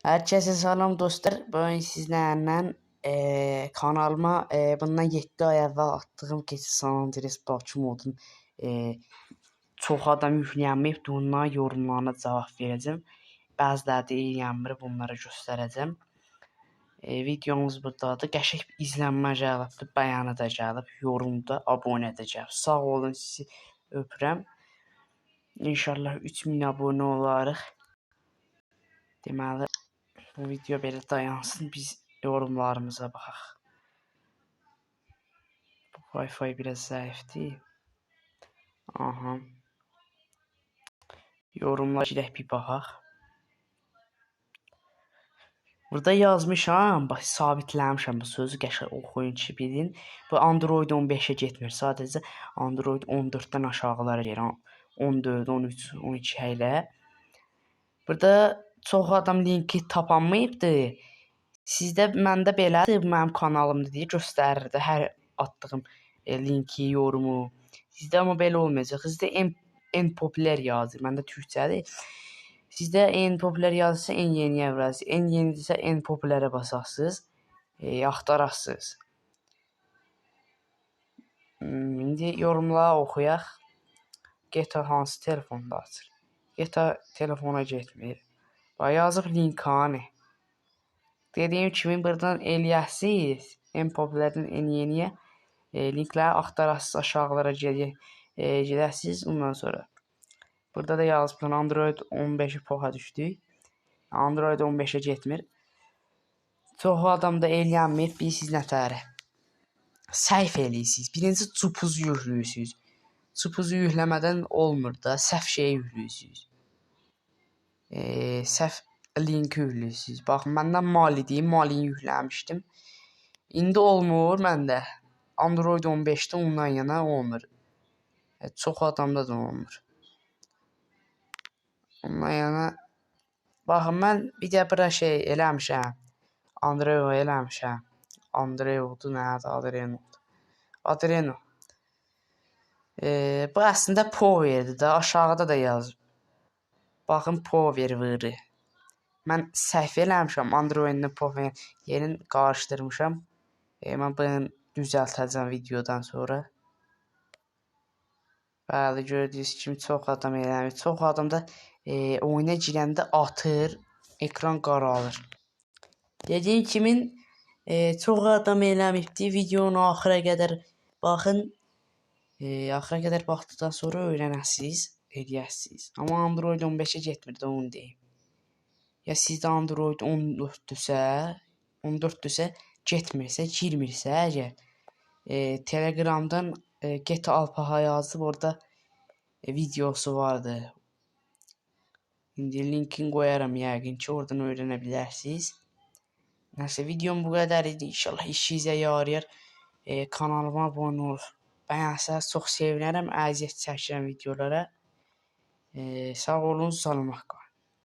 Herkese salam dostlar. Bugün sizlerle kanalıma bundan 7 ay əvvəl attığım keçid San Andreas Bakı modun çox adam yüklənməyib, onların yorumlarına cavab verəcəm. Bəziləri də yiyənmir, bunları göstərəcəm. Videomuz buradadır. Qəşəng izlənmə gəlibdir, bəyanı da gəlib, yorum da, abunə də gəlib. Sağ olun, sizi öpürəm. İnşallah 3000 abunə olarıq. Deməli, bu video belə dayansın, biz yorumlarımıza baxaq. Bu Wi-Fi biraz zəifdir. Aha. Yorumlar girək bir baxaq. Burada yazmışam, bax sabitləmişəm bu sözü, qəşəng oxuyun ki bilin. Bu Android 15-ə getmir, sadəcə Android 14-dən aşağılara gedir. 14, 13, 12 ilə. Burada çox adam linki tapanmayıbdır. Sizdə məndə belədir, mənim kanalımda deyə göstərirdi hər atdığım linki, yorumu. Sizdə amma belə olmayacaq. Sizdə en popüler yazır. Məndə türkçədir. Sizdə en popüler yazırsa en yeniyə vurasınız. En yenidirsə en popülərə basasınız. Axtarasınız. İndi yorumları oxuyaq. GTA hansı telefonda açır? GTA telefona getmir. Bax yazıb link hani. Dediyim kimi buradan eləyəsiniz. En popülərdən en yeniyə linkləri axtarasınız, aşağılara gedəsiniz. Ondan sonra burada da yazıblar Android 15-i poxa düşdük. Android 15-ə getmir. Çox adam da eləyənmir. Bilirsiniz nətəri? Səhv eləyirsiniz. Birinci çupuzu yüklüyorsunuz. Çupuzu yükləmədən olmur da. Səhv şeyi yüklüyorsunuz. Səhv linki yüklüyorsunuz. Baxın, məndən Mali'dir. Mali'ni yükləmişdim. İndi olmur məndə. Android 15'də ondan yana olmur. Çox adamda da olmur. Ondan yana baxın, mən bir də bura şey eləmişəm. Android eləmişəm. Android'u nədir? Adreno. Bu əslində Power'dir də. Aşağıda da yazıb. Baxın, Power vırı. Mən səhv eləmişəm. Android'lə Power yerini qarışdırmışam. Mən bunu düzəltəcəm videodan sonra. Bəli, gördüyünüz kimi çox adam eləmir. Çox adam da oyuna girəndə atır, ekran qaralır. Dediyim kimi çox adam eləmibdi. Videonu axıra qədər baxın. Axıra qədər baxdıqdan sonra öyrənəsiniz, eləyəsiniz. Amma Android 15-ə getmir də, onu deyim. Ya sizdə Android 14-dürsə, getmirsə, girmirsə əgər Telegramdan GTA Alpaha yazıb, orada videosu vardı. İndi linkini qoyaram yəqin ki, oradan öyrənə bilərsiniz. Nəsə, videom bu qədər idi. İnşallah işinizə yarayar. Kanalıma abunə olun. Bəyənsəniz çox sevinərəm. Əziyyət çəkirəm videolara. Sağ olun, salamat qalın.